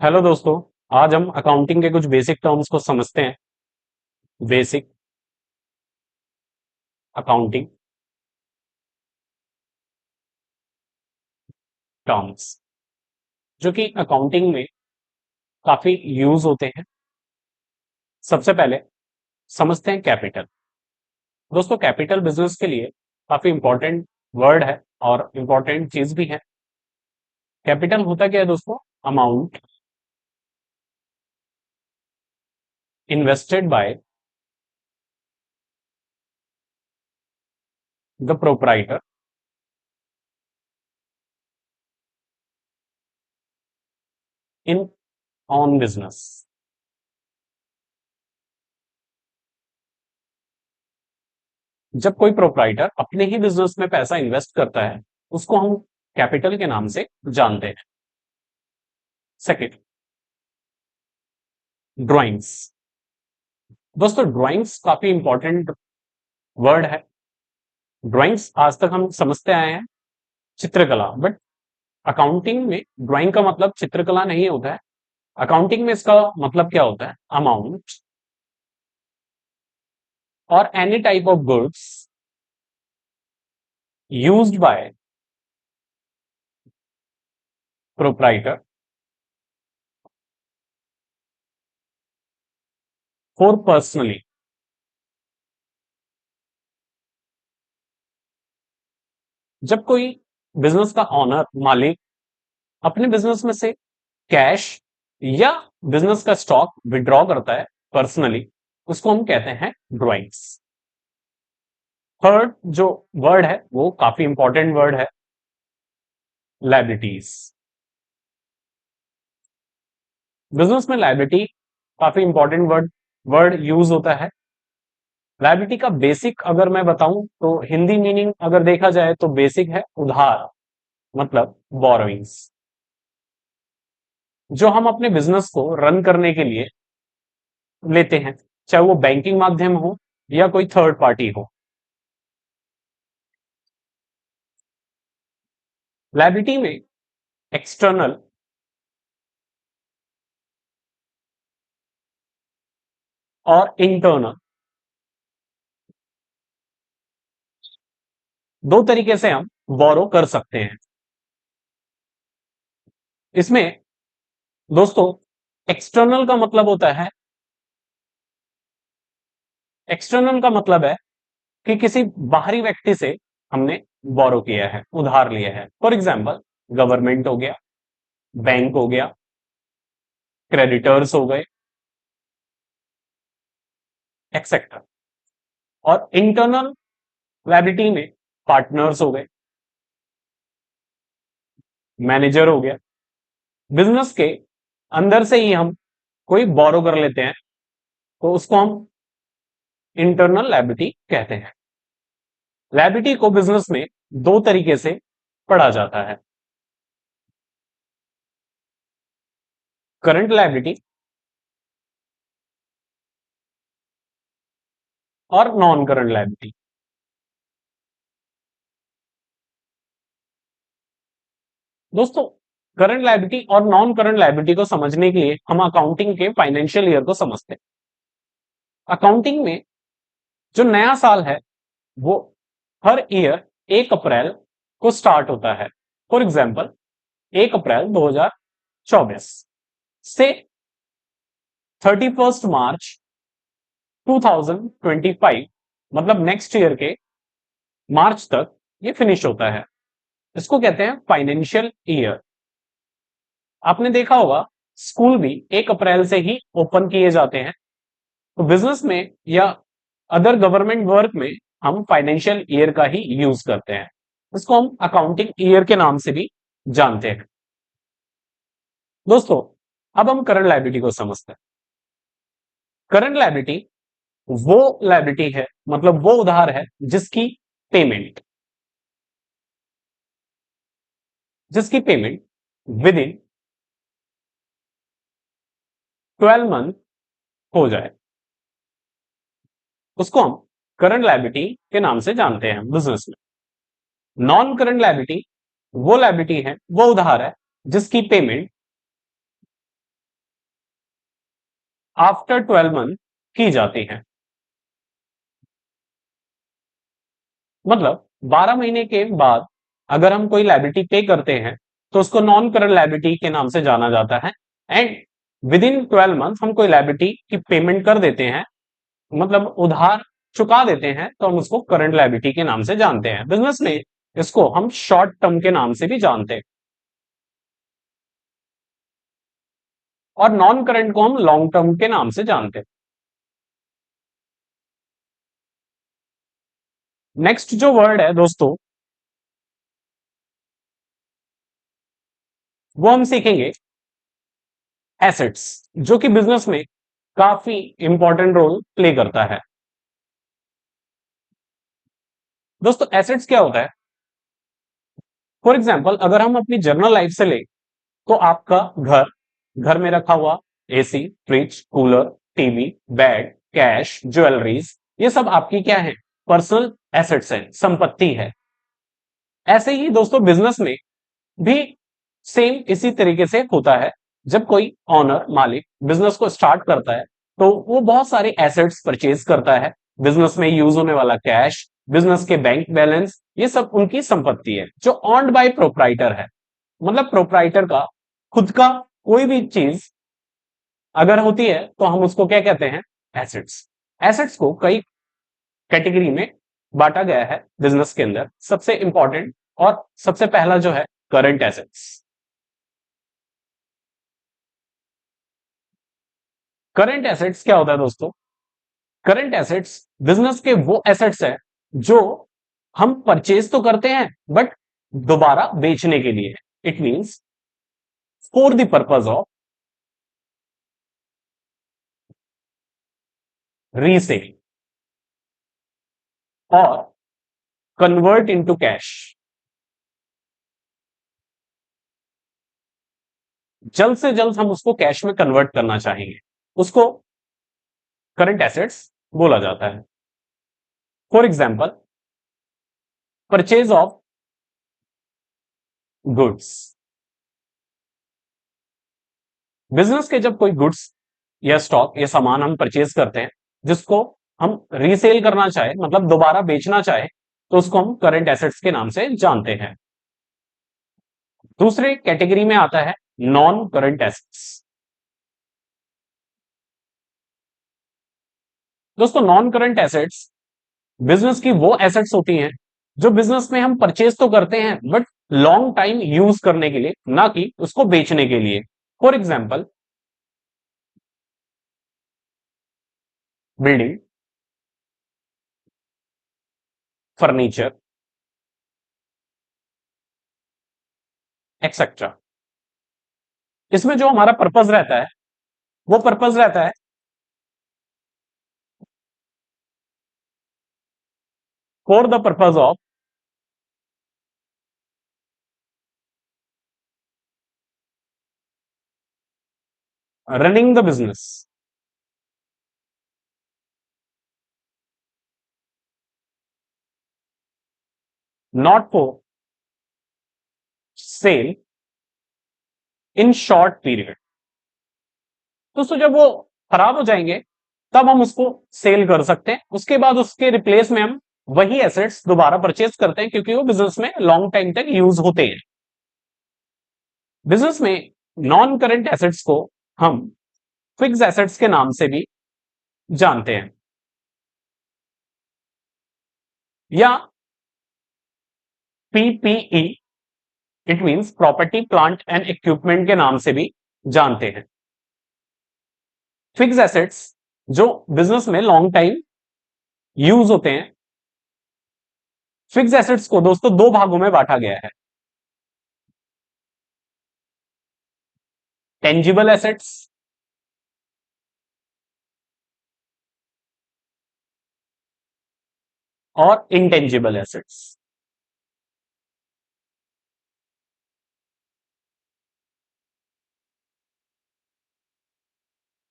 Hello दोस्तों। आज हम अकाउंटिंग के कुछ बेसिक टर्म्स को समझते हैं। बेसिक अकाउंटिंग टर्म्स जो कि अकाउंटिंग में काफी यूज होते हैं। सबसे पहले समझते हैं कैपिटल। दोस्तों, कैपिटल बिजनेस के लिए काफी इंपॉर्टेंट वर्ड है और इंपॉर्टेंट चीज भी है। कैपिटल होता क्या है दोस्तों? Amount invested by the proprietor in on business. जब कोई प्रोपराइटर अपने ही बिजनेस में पैसा इन्वेस्ट करता है, उसको हम कैपिटल के नाम से जानते हैं। Second, drawings. दोस्तों, ड्राइंग्स काफी इंपॉर्टेंट वर्ड है। ड्राइंग्स आज तक हम समझते आए हैं चित्रकला, बट अकाउंटिंग में ड्राइंग का मतलब चित्रकला नहीं होता है। अकाउंटिंग में इसका मतलब क्या होता है? अमाउंट और any type of goods used by proprietor for personally. जब कोई बिजनेस का ऑनर, मालिक, अपने बिजनेस में से कैश या बिजनेस का स्टॉक विड्रॉ करता है पर्सनली, उसको हम कहते हैं ड्राइंग्स। थर्ड जो वर्ड है वो काफी इंपॉर्टेंट वर्ड है, लायबिलिटीज। बिजनेस में लायबिलिटी काफी इंपॉर्टेंट वर्ड वर्ड यूज होता है। लायबिलिटी का बेसिक अगर मैं बताऊं तो हिंदी मीनिंग अगर देखा जाए तो बेसिक है उधार, मतलब बोरोइंग्स, जो हम अपने बिजनेस को रन करने के लिए लेते हैं, चाहे वो बैंकिंग माध्यम हो या कोई थर्ड पार्टी हो। लायबिलिटी में एक्सटर्नल और इंटरनल दो तरीके से हम बोरो कर सकते हैं। इसमें दोस्तों एक्सटर्नल का मतलब होता है, एक्सटर्नल का मतलब है कि किसी बाहरी व्यक्ति से हमने बोरो किया है, उधार लिया है। फॉर एग्जाम्पल, गवर्नमेंट हो गया, बैंक हो गया, क्रेडिटर्स हो गए, एक्सेट्रा। और इंटरनल लायबिलिटी में पार्टनर्स हो गए, मैनेजर हो गया। बिजनेस के अंदर से ही हम कोई बोरो कर लेते हैं तो उसको हम इंटरनल लायबिलिटी कहते हैं। लायबिलिटी को बिजनेस में दो तरीके से पढ़ा जाता है, करंट लायबिलिटी और नॉन करंट लायबिलिटी। दोस्तों, करंट लायबिलिटी और नॉन करंट लायबिलिटी को समझने के लिए हम अकाउंटिंग के फाइनेंशियल ईयर को समझते हैं। अकाउंटिंग में जो नया साल है वो हर ईयर 1 अप्रैल को स्टार्ट होता है। फॉर एग्जाम्पल, 1 अप्रैल 2024 से 31 मार्च 2025, मतलब नेक्स्ट ईयर के मार्च तक ये फिनिश होता है। इसको कहते हैं फाइनेंशियल ईयर। आपने देखा होगा स्कूल भी 1 अप्रैल से ही ओपन किए जाते हैं, तो बिजनेस में या अदर गवर्नमेंट वर्क में हम फाइनेंशियल ईयर का ही यूज करते हैं। इसको हम अकाउंटिंग ईयर के नाम से भी जानते हैं। दोस्तों, अब हम करंट लायबिलिटी को समझते हैं। करंट लायबिलिटी वो लायबिलिटी है, मतलब वो उधार है पेमेंट जिसकी पेमेंट विद इन 12 मंथ हो जाए, उसको हम करंट लायबिलिटी के नाम से जानते हैं बिजनेस में। नॉन करंट लायबिलिटी वो लायबिलिटी है, वो उधार है जिसकी पेमेंट आफ्टर 12 मंथ की जाती है। मतलब 12 महीने के बाद अगर हम कोई लायबिलिटी पे करते हैं तो उसको नॉन करंट लायबिलिटी के नाम से जाना जाता है। एंड विद इन 12 मंथ हम कोई लायबिलिटी की पेमेंट कर देते हैं, मतलब उधार चुका देते हैं, तो हम उसको करंट लायबिलिटी के नाम से जानते हैं। बिजनेस में इसको हम शॉर्ट टर्म के नाम से भी जानते हैं और नॉन करंट को हम लॉन्ग टर्म के नाम से जानते हैं। नेक्स्ट जो वर्ड है दोस्तों वो हम सीखेंगे एसेट्स, जो कि बिजनेस में काफी इंपॉर्टेंट रोल प्ले करता है। दोस्तों एसेट्स क्या होता है? फॉर एग्जाम्पल अगर हम अपनी जनरल लाइफ से ले तो आपका घर, घर में रखा हुआ AC, fridge, cooler, TV, bed, cash, jewelleries, ये सब आपकी क्या है? पर्सनल एसेट्स है, संपत्ति है। ऐसे ही दोस्तों बिजनेस में भी सेम इसी तरीके से होता है। जब कोई ऑनर, मालिक बिजनेस को स्टार्ट करता है तो वो बहुत सारे एसेट्स परचेज करता है। बिजनेस में यूज होने वाला कैश, बिजनेस के बैंक बैलेंस, ये सब उनकी संपत्ति है जो ऑन्ड बाय प्रोप्राइटर है। मतलब प्रोप्राइटर का खुद का कोई भी चीज अगर होती है तो हम उसको क्या कहते हैं? एसेट्स। एसेट्स को कई कैटेगरी में बांटा गया है बिजनेस के अंदर। सबसे इंपॉर्टेंट और सबसे पहला जो है करंट एसेट्स। करंट एसेट्स क्या होता है दोस्तों? करंट एसेट्स बिजनेस के वो एसेट्स है जो हम परचेज तो करते हैं बट दोबारा बेचने के लिए। It means for the purpose of resale और कन्वर्ट इनटू कैश। जल्द से जल्द हम उसको कैश में कन्वर्ट करना चाहेंगे, उसको करंट एसेट्स बोला जाता है। For example purchase of goods. Business के जब कोई गुड्स या स्टॉक या सामान हम परचेज करते हैं जिसको हम रीसेल करना चाहे, मतलब दोबारा बेचना चाहे, तो उसको हम करंट एसेट्स के नाम से जानते हैं। दूसरे कैटेगरी में आता है नॉन करंट एसेट्स। दोस्तों नॉन करंट एसेट्स बिजनेस की वो एसेट्स होती हैं जो बिजनेस में हम परचेज तो करते हैं बट लॉन्ग टाइम यूज करने के लिए, ना कि उसको बेचने के लिए। For example building, furniture, etcetera. इसमें जो हमारा पर्पज रहता है वो पर्पज रहता है for the purpose of running the business, not for sale in short period. दोस्तों जब वो खराब हो जाएंगे तब हम उसको सेल कर सकते हैं, उसके बाद उसके रिप्लेस में हम वही एसेट्स दोबारा परचेज करते हैं क्योंकि वो बिजनेस में लॉन्ग टाइम तक यूज होते हैं। बिजनेस में नॉन करंट एसेट्स को हम फिक्स एसेट्स के नाम से भी जानते हैं या PPE, it means property plant and equipment के नाम से भी जानते हैं। फिक्स एसेट्स जो बिजनेस में लॉन्ग टाइम यूज होते हैं। फिक्स एसेट्स को दोस्तों दो भागों में बांटा गया है, टेंजिबल एसेट्स और इंटेंजिबल एसेट्स।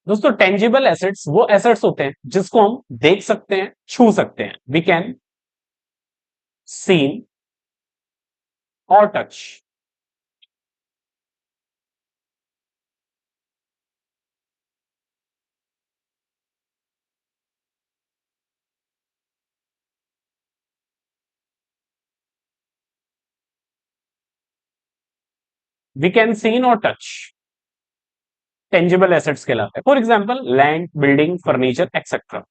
दोस्तों टेंजिबल एसेट्स वो एसेट्स होते हैं जिसको हम देख सकते हैं, छू सकते हैं। वी कैन सीन और टच। वी कैन सीन और टच, टेंजिबल एसेट्स कहलाते हैं। For example land, building, furniture etcetera.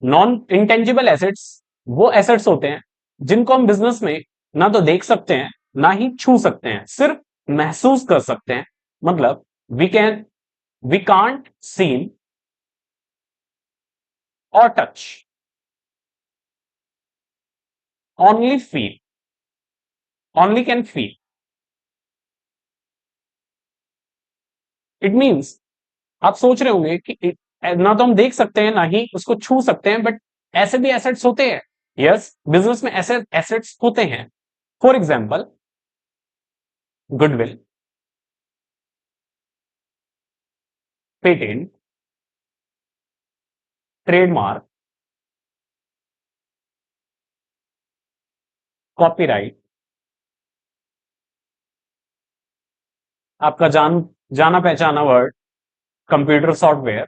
Non intangible assets वो एसेट्स होते हैं जिनको हम बिजनेस में ना तो देख सकते हैं ना ही छू सकते हैं, सिर्फ महसूस कर सकते हैं। मतलब वी कांट सीन और touch, only feel, only can feel. It means आप सोच रहे होंगे कि ना तो हम देख सकते हैं ना ही उसको छू सकते हैं, बट ऐसे भी एसेट्स होते हैं। यस, बिजनेस में ऐसे एसेट्स होते हैं। For example goodwill, patent, trademark, copyright, आपका जाना पहचाना word, computer software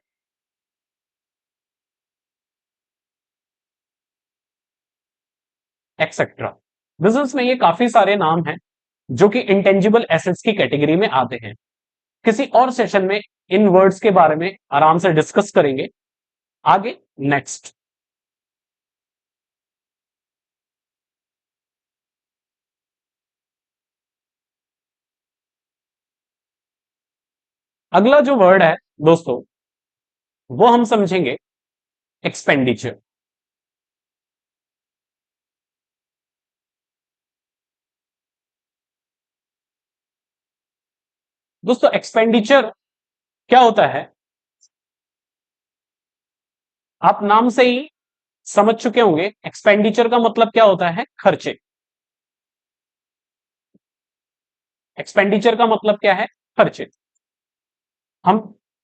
etcetera. Business में ये काफी सारे नाम हैं जो कि इंटेंजिबल एसेट्स की कैटेगरी में आते हैं। किसी और सेशन में इन वर्ड्स के बारे में आराम से डिस्कस करेंगे। आगे नेक्स्ट, अगला जो वर्ड है दोस्तों, वो हम समझेंगे एक्सपेंडिचर। दोस्तों एक्सपेंडिचर क्या होता है, आप नाम से ही समझ चुके होंगे। एक्सपेंडिचर का मतलब क्या होता है, खर्चे। एक्सपेंडिचर का मतलब क्या है, खर्चे। हम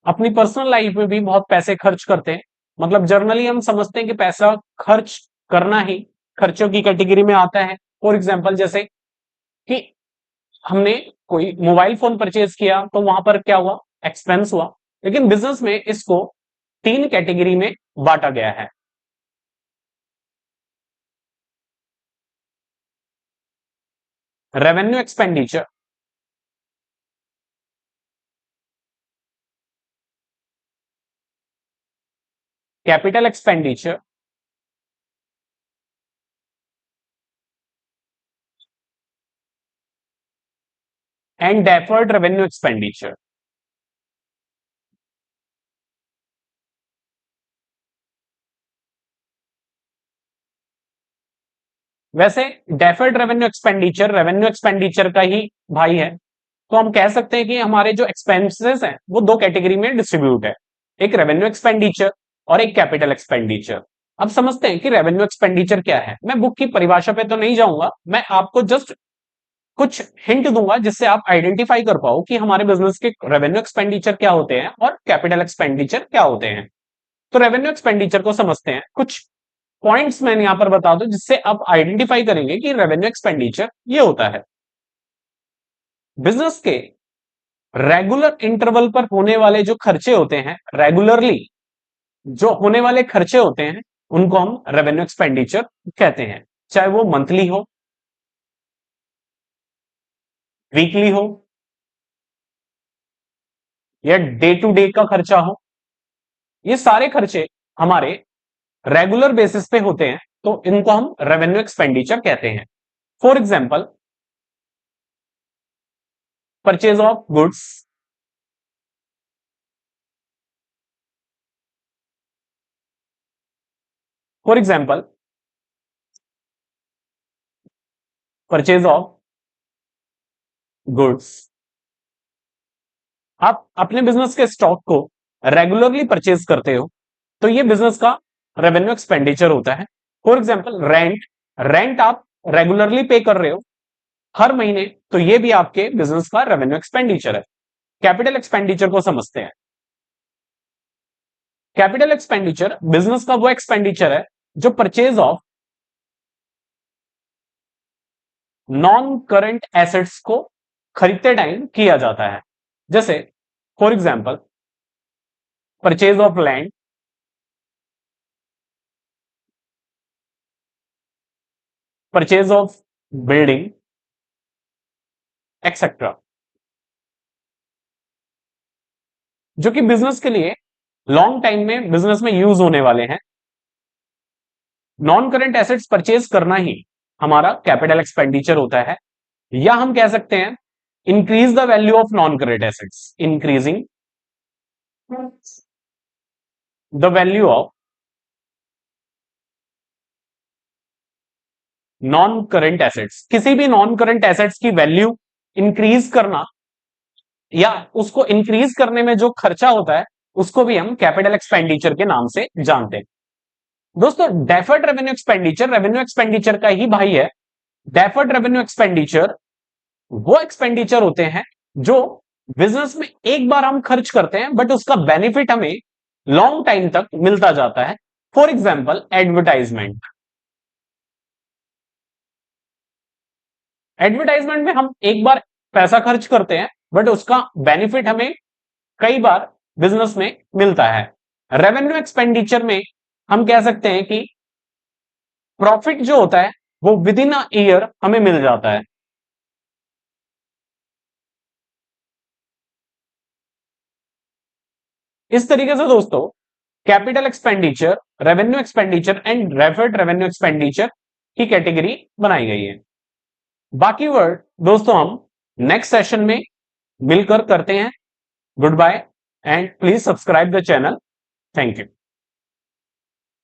अपनी पर्सनल लाइफ में भी बहुत पैसे खर्च करते हैं। मतलब जर्नली हम समझते हैं कि पैसा खर्च करना ही खर्चों की कैटेगरी में आता है। फॉर एग्जाम्पल जैसे कि हमने कोई मोबाइल फोन परचेज किया तो वहां पर क्या हुआ, एक्सपेंस हुआ। लेकिन बिजनेस में इसको तीन कैटेगरी में बांटा गया है। Revenue expenditure, capital expenditure and deferred revenue expenditure. वैसे डेफर्ड रेवेन्यू एक्सपेंडिचर का ही भाई है। तो हम कह सकते हैं कि हमारे जो एक्सपेंसेस हैं वो दो कैटेगरी में डिस्ट्रीब्यूट है, एक रेवेन्यू एक्सपेंडिचर और एक कैपिटल एक्सपेंडिचर। अब समझते हैं कि रेवेन्यू एक्सपेंडिचर क्या है। मैं बुक की परिभाषा पे तो नहीं जाऊंगा, मैं आपको जस्ट कुछ हिंट दूंगा जिससे आप आइडेंटिफाई कर पाओ कि हमारे बिजनेस के रेवेन्यू एक्सपेंडिचर क्या होते हैं और कैपिटल एक्सपेंडिचर क्या होते हैं। तो रेवेन्यू एक्सपेंडिचर को समझते हैं। कुछ पॉइंट्स मैंने यहां पर बता दूं जिससे आप आइडेंटिफाई करेंगे कि रेवेन्यू एक्सपेंडिचर ये होता है। बिजनेस के रेगुलर इंटरवल पर होने वाले जो खर्चे होते हैं, रेगुलरली जो होने वाले खर्चे होते हैं, उनको हम रेवेन्यू एक्सपेंडिचर कहते हैं। चाहे वो मंथली हो, वीकली हो या डे टू डे का खर्चा हो, ये सारे खर्चे हमारे रेगुलर बेसिस पे होते हैं, तो इनको हम रेवेन्यू एक्सपेंडिचर कहते हैं। For example purchase of goods, for example purchase of goods. आप अपने बिजनेस के स्टॉक को रेगुलरली परचेज करते हो तो ये बिजनेस का रेवेन्यू एक्सपेंडिचर होता है। फॉर एग्जाम्पल रेंट, रेंट आप रेगुलरली पे कर रहे हो हर महीने, तो ये भी आपके बिजनेस का रेवेन्यू एक्सपेंडिचर है। कैपिटल एक्सपेंडिचर को समझते हैं। कैपिटल एक्सपेंडिचर बिजनेस का वो एक्सपेंडिचर है जो purchase of non current assets को खरीदते टाइम किया जाता है। जैसे for example purchase of land, purchase of building etcetera. जो कि बिजनेस के लिए लॉन्ग टाइम में बिजनेस में यूज होने वाले हैं। नॉन करंट एसेट्स परचेज करना ही हमारा कैपिटल एक्सपेंडिचर होता है, या हम कह सकते हैं increase the value of non current assets, increasing the value of non current assets. किसी भी नॉन करंट एसेट्स की वैल्यू इंक्रीज करना या उसको इंक्रीज करने में जो खर्चा होता है उसको भी हम कैपिटल एक्सपेंडिचर के नाम से जानते हैं। दोस्तों डेफर्ड रेवेन्यू एक्सपेंडिचर का ही भाई है। डेफर्ड रेवेन्यू एक्सपेंडिचर वो एक्सपेंडिचर होते हैं जो बिजनेस में एक बार हम खर्च करते हैं बट उसका बेनिफिट हमें लॉन्ग टाइम तक मिलता जाता है। For example advertisement. एडवर्टाइजमेंट में हम एक बार पैसा खर्च करते हैं बट उसका बेनिफिट हमें कई बार बिजनेस में मिलता है। रेवेन्यू एक्सपेंडिचर में हम कह सकते हैं कि प्रॉफिट जो होता है वो विद इन अ ईयर हमें मिल जाता है। इस तरीके से दोस्तों capital expenditure, revenue expenditure and referred revenue expenditure की कैटेगरी बनाई गई है। बाकी वर्ड दोस्तों हम नेक्स्ट सेशन में मिलकर करते हैं। Goodbye and please subscribe the channel. Thank you.